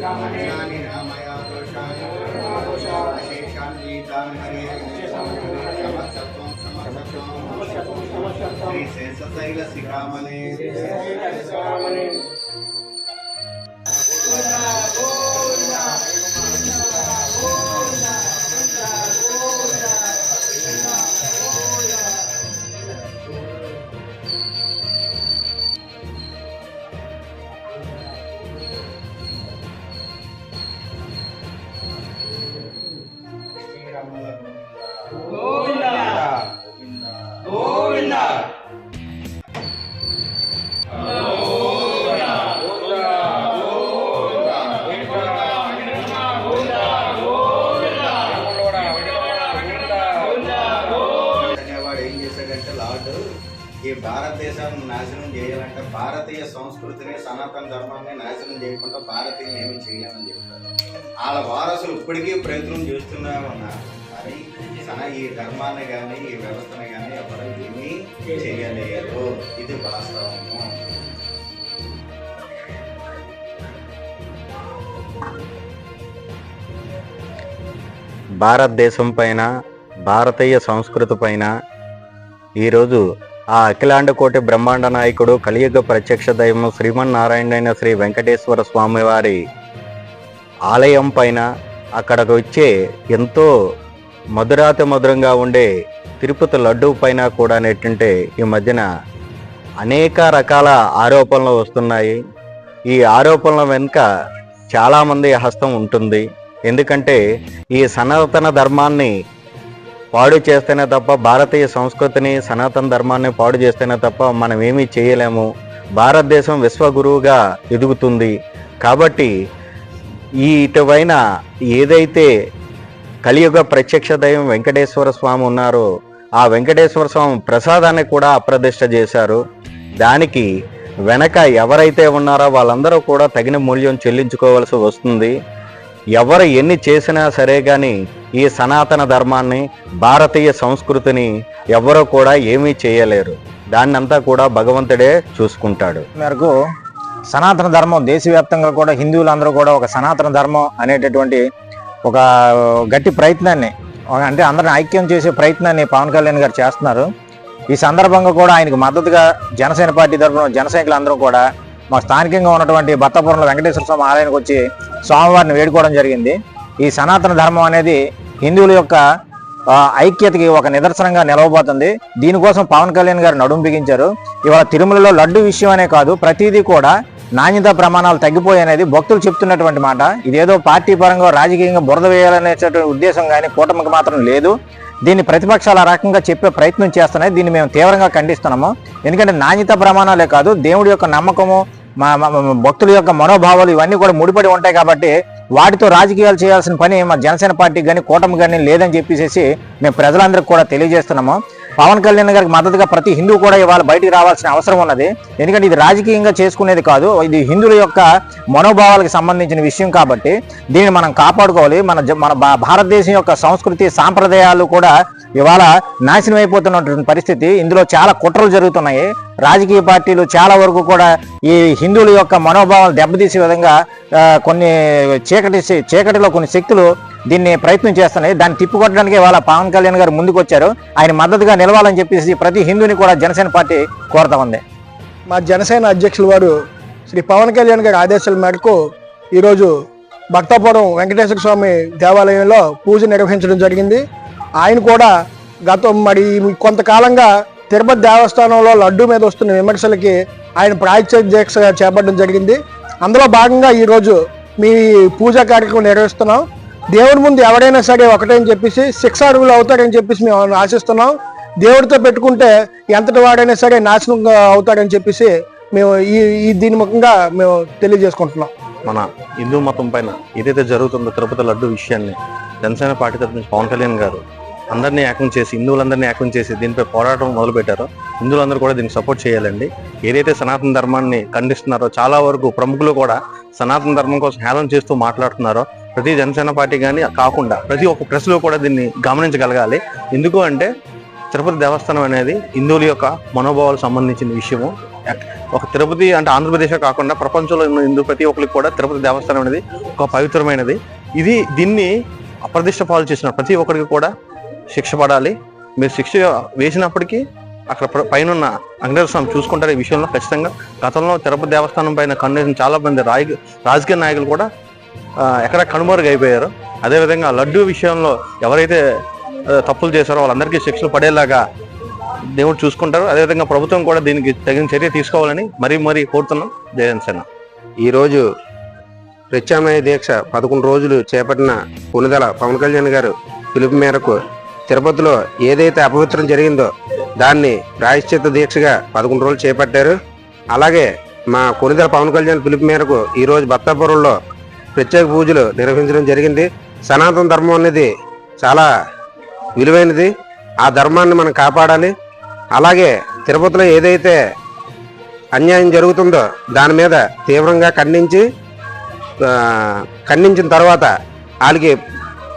ज्ञानी नामया दोषानि अशेषान् गीतानि हरे समर्थत्वं श्री शेषशैल शिखामणे ఈ భారతదేశాన్ని నాశనం చేయాలంటే భారతీయ సంస్కృతిని సనాతన ధర్మాన్ని నాశనం చేయకుండా భారతీయులు ఏమి చేయలేమని చెప్తారు. వాళ్ళ వారసులు ఇప్పటికీ ప్రయత్నం చేస్తూనే ఉన్నారు. కానీ ఈ ధర్మాన్ని కానీ ఈ వ్యవస్థని కానీ ఎవరు ఏమీ చేయలేరు. ఇది వాస్తవము. భారతదేశం పైన భారతీయ సంస్కృతి పైన ఈరోజు ఆ అఖిలాండ కోటి బ్రహ్మాండ నాయకుడు కలియుగ ప్రత్యక్ష దైవం శ్రీమన్నారాయణైన శ్రీ వెంకటేశ్వర స్వామి వారి ఆలయం పైన అక్కడికి వచ్చే ఎంతో మధురాతి మధురంగా ఉండే తిరుపతి లడ్డూ పైన కూడా ఏంటంటే ఈ మధ్యన అనేక రకాల ఆరోపణలు వస్తున్నాయి. ఈ ఆరోపణల వెనుక చాలామంది హస్తం ఉంటుంది. ఎందుకంటే ఈ సనాతన ధర్మాన్ని పాడు చేస్తేనే తప్ప, భారతీయ సంస్కృతిని సనాతన ధర్మాన్ని పాడు చేస్తేనే తప్ప మనం ఏమీ చేయలేము. భారతదేశం విశ్వగురువుగా ఎదుగుతుంది. కాబట్టి ఈ ఇటువైన ఏదైతే కలియుగ ప్రత్యక్ష దైవం వెంకటేశ్వర స్వామి ఉన్నారో ఆ వెంకటేశ్వర స్వామి ప్రసాదాన్ని కూడా అప్రతిష్ఠ చేశారు. దానికి వెనక ఎవరైతే ఉన్నారో వాళ్ళందరూ కూడా తగిన మూల్యం చెల్లించుకోవాల్సి వస్తుంది. ఎవరు ఎన్ని చేసినా సరే కానీ ఈ సనాతన ధర్మాన్ని భారతీయ సంస్కృతిని ఎవరో కూడా ఏమీ చేయలేరు. దాన్నంతా కూడా భగవంతుడే చూసుకుంటాడు. మేరకు సనాతన ధర్మం దేశవ్యాప్తంగా కూడా హిందువులందరూ కూడా ఒక సనాతన ధర్మం అనేటటువంటి ఒక గట్టి ప్రయత్నాన్ని, అంటే అందరిని ఐక్యం చేసే ప్రయత్నాన్ని పవన్ కళ్యాణ్ గారు చేస్తున్నారు. ఈ సందర్భంగా కూడా ఆయనకు మద్దతుగా జనసేన పార్టీ తరఫున జన సైనికులందరూ కూడా మా స్థానికంగా ఉన్నటువంటి బత్తాపురంలో వెంకటేశ్వర స్వామి ఆలయానికి వచ్చి స్వామివారిని వేడుకోవడం జరిగింది. ఈ సనాతన ధర్మం అనేది హిందువుల యొక్క ఐక్యతకి ఒక నిదర్శనంగా నిలవబోతుంది. దీనికోసం పవన్ కళ్యాణ్ గారు నడుం బిగించారు. ఇవాళ తిరుమలలో లడ్డు విషయం అనే కాదు, ప్రతిదీ కూడా నాణ్యత ప్రమాణాలు తగ్గిపోయాయనేది భక్తులు చెప్తున్నటువంటి మాట. ఇదేదో పార్టీ పరంగా రాజకీయంగా బురద వేయాలనేటువంటి ఉద్దేశం కానీ కూటమికి మాత్రం లేదు. దీన్ని ప్రతిపక్షాలు ఆ రకంగా చెప్పే ప్రయత్నం చేస్తున్నాయి. దీన్ని మేము తీవ్రంగా ఖండిస్తున్నాము. ఎందుకంటే నాణ్యత ప్రమాణాలే కాదు, దేవుడి యొక్క నమ్మకము, భక్తుల యొక్క మనోభావాలు ఇవన్నీ కూడా ముడిపడి ఉంటాయి. కాబట్టి వాటితో రాజకీయాలు చేయాల్సిన పని మా జనసేన పార్టీ కానీ కూటమి కానీ లేదని చెప్పేసి మేము ప్రజలందరికీ కూడా తెలియజేస్తున్నాము. పవన్ కళ్యాణ్ గారికి మద్దతుగా ప్రతి హిందూ కూడా ఇవాళ బయటికి రావాల్సిన అవసరం ఉన్నది. ఎందుకంటే ఇది రాజకీయంగా చేసుకునేది కాదు, ఇది హిందువుల యొక్క మనోభావాలకు సంబంధించిన విషయం. కాబట్టి దీన్ని మనం కాపాడుకోవాలి. మన భారతదేశం యొక్క సంస్కృతి సాంప్రదాయాలు కూడా ఇవాళ నాశనం అయిపోతున్నటువంటి పరిస్థితి. ఇందులో చాలా కుట్రలు జరుగుతున్నాయి. రాజకీయ పార్టీలు చాలా వరకు కూడా ఈ హిందువుల యొక్క మనోభావాలు దెబ్బతీసే విధంగా కొన్ని చీకటిలో కొన్ని శక్తులు దీన్ని ప్రయత్నం చేస్తున్నాయి. దాన్ని తిప్పికొట్టడానికి ఇవాళ పవన్ కళ్యాణ్ గారు ముందుకు వచ్చారు. ఆయన మద్దతుగా నిలవాలని చెప్పేసి ప్రతి హిందువుని కూడా జనసేన పార్టీ కోరుతా ఉంది. మా జనసేన అధ్యక్షుల వారు శ్రీ పవన్ కళ్యాణ్ గారి ఆదేశాల మేరకు ఈరోజు భక్తాపురం వెంకటేశ్వర స్వామి దేవాలయంలో పూజ నిర్వహించడం జరిగింది. ఆయన కూడా కొంతకాలంగా తిరుపతి దేవస్థానంలో లడ్డు మీద వస్తున్న విమర్శలకి ఆయన ప్రాయశ్చిత్త దీక్ష చేపట్టడం జరిగింది. అందులో భాగంగా ఈరోజు మీ పూజా కార్యక్రమం నిర్వహిస్తున్నాం. దేవుడి ముందు ఎవరైనా సరే ఒకటే అని చెప్పేసి శిక్షార్హులు అవుతారని చెప్పేసి మేము ఆశిస్తున్నాం. దేవుడితో పెట్టుకుంటే ఎంతటి వాడైనా సరే నాశనం అవుతాడని చెప్పేసి మేము దీని ముఖంగా మేము తెలియజేసుకుంటున్నాం. మన హిందూ మతం పైన ఏదైతే జరుగుతుందో తిరుపతి లడ్డు విషయాన్ని జనసేన పార్టీ తరఫు నుంచి పవన్ కళ్యాణ్ గారు అందరినీ ఏకం చేసి, హిందువులందరినీ ఏకం చేసి దీనిపై పోరాటం మొదలుపెట్టారో హిందువులందరూ కూడా దీనికి సపోర్ట్ చేయాలండి. ఏదైతే సనాతన ధర్మాన్ని ఖండిస్తున్నారో చాలా వరకు ప్రముఖులు కూడా సనాతన ధర్మం కోసం హేళన చేస్తూ మాట్లాడుతున్నారో ప్రతి జనసేన పార్టీ కానీ కాకుండా ప్రతి ఒక్క ప్రెస్లో కూడా దీన్ని గమనించగలగాలి. ఎందుకు అంటే తిరుపతి దేవస్థానం అనేది హిందువుల యొక్క మనోభావాలకు సంబంధించిన విషయము. ఒక తిరుపతి అంటే ఆంధ్రప్రదేశ్ కాకుండా ప్రపంచంలో ఉన్న హిందూ ప్రతి ఒక్కరికి కూడా తిరుపతి దేవస్థానం అనేది ఒక పవిత్రమైనది. దీన్ని అప్రదిష్ట పాలు చేసిన ప్రతి ఒక్కరికి కూడా శిక్ష పడాలి. మీరు శిక్ష వేసినప్పటికీ అక్కడ పైన ఉన్న వెంకటేశ్వర స్వామి చూసుకుంటారు. ఈ విషయంలో ఖచ్చితంగా గతంలో తిరుపతి దేవస్థానం పైన కన్నేసిన చాలా మంది రాజకీయ నాయకులు కూడా ఎక్కడ కనుమరుగైపోయారు. అదేవిధంగా లడ్డూ విషయంలో ఎవరైతే తప్పులు చేశారో వాళ్ళందరికీ శిక్షలు పడేలాగా దేవుడు చూసుకుంటారు. అదేవిధంగా ప్రభుత్వం కూడా దీనికి తగిన చర్య తీసుకోవాలని మరీ కోరుతున్నాం. జయసేన. ఈరోజు ప్రత్యామ్నాయ దీక్ష 11 రోజులు చేపట్టిన కొణిదెల పవన్ కళ్యాణ్ గారు పిలుపు మేరకు తిరుపతిలో ఏదైతే అపవిత్రం జరిగిందో దాన్ని ప్రాయశ్చిత్త దీక్షగా 11 రోజులు చేపట్టారు. అలాగే మా కొణిదెల పవన్ కళ్యాణ్ పిలుపు మేరకు ఈరోజు భక్తాపురంలో ప్రత్యేక పూజలు నిర్వహించడం జరిగింది. సనాతన ధర్మం అనేది చాలా విలువైనది. ఆ ధర్మాన్ని మనం కాపాడాలి. అలాగే తిరుపతిలో ఏదైతే అన్యాయం జరుగుతుందో దాని మీద తీవ్రంగా ఖండించిన తర్వాత వాళ్ళకి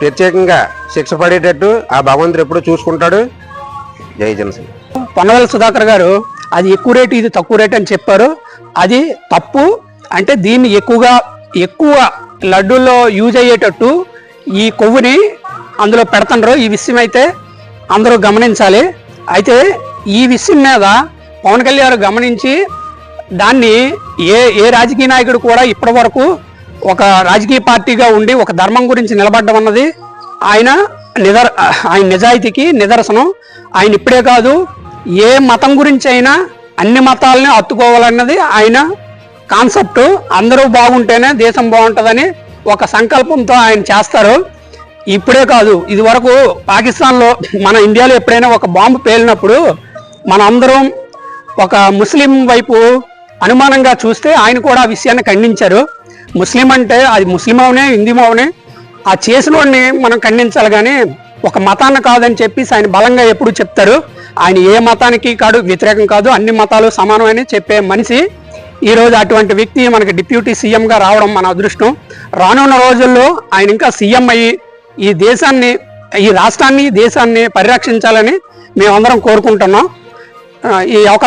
ప్రత్యేకంగా శిక్ష పడేటట్టు ఆ భగవంతుడు ఎప్పుడూ చూసుకుంటాడు. జై జనసేన. పొన్నవేల సుధాకర్ గారు అది ఎక్కువ రేటు ఇది తక్కువ రేటు అని చెప్పారు. అది తప్పు. అంటే దీన్ని ఎక్కువ లడ్డూల్లో యూజ్ అయ్యేటట్టు ఈ కొవ్వుని అందులో పెడుతున్నారు. ఈ విషయం అయితే అందరూ గమనించాలి. అయితే ఈ విషయం మీద పవన్ కళ్యాణ్ గమనించి దాన్ని ఏ రాజకీయ నాయకుడు కూడా ఇప్పటి వరకు ఒక రాజకీయ పార్టీగా ఉండి ఒక ధర్మం గురించి నిలబడ్డం అన్నది ఆయన నిజాయితీకి నిదర్శనం. ఆయన ఇప్పుడే కాదు, ఏ మతం గురించి అయినా అన్ని మతాలని హత్తుకోవాలన్నది ఆయన కాన్సెప్ట్. అందరూ బాగుంటేనే దేశం బాగుంటుందని ఒక సంకల్పంతో ఆయన చేస్తారు. ఇప్పుడే కాదు, ఇది వరకు పాకిస్తాన్లో మన ఇండియాలో ఎప్పుడైనా ఒక బాంబు పేలినప్పుడు మన అందరం ఒక ముస్లిం వైపు అనుమానంగా చూస్తే ఆయన కూడా ఆ విషయాన్ని ఖండించారు. ముస్లిం అంటే అది ముస్లిం అవనే హిందూ అవనే ఆ చేసిన వాడిని మనం ఖండించాలి, కానీ ఒక మతాన్ని కాదని చెప్పేసి ఆయన బలంగా ఎప్పుడు చెప్తారు. ఆయన ఏ మతానికి కాదు వ్యతిరేకం కాదు, అన్ని మతాలు సమానమని చెప్పే మనిషి. ఈరోజు అటువంటి వ్యక్తి మనకి డిప్యూటీ సీఎంగా రావడం మన అదృష్టం. రానున్న రోజుల్లో ఆయన ఇంకా సీఎం అయ్యి ఈ దేశాన్ని, ఈ రాష్ట్రాన్ని, దేశాన్ని పరిరక్షించాలని మేమందరం కోరుకుంటున్నాం. ఈ అవకాశం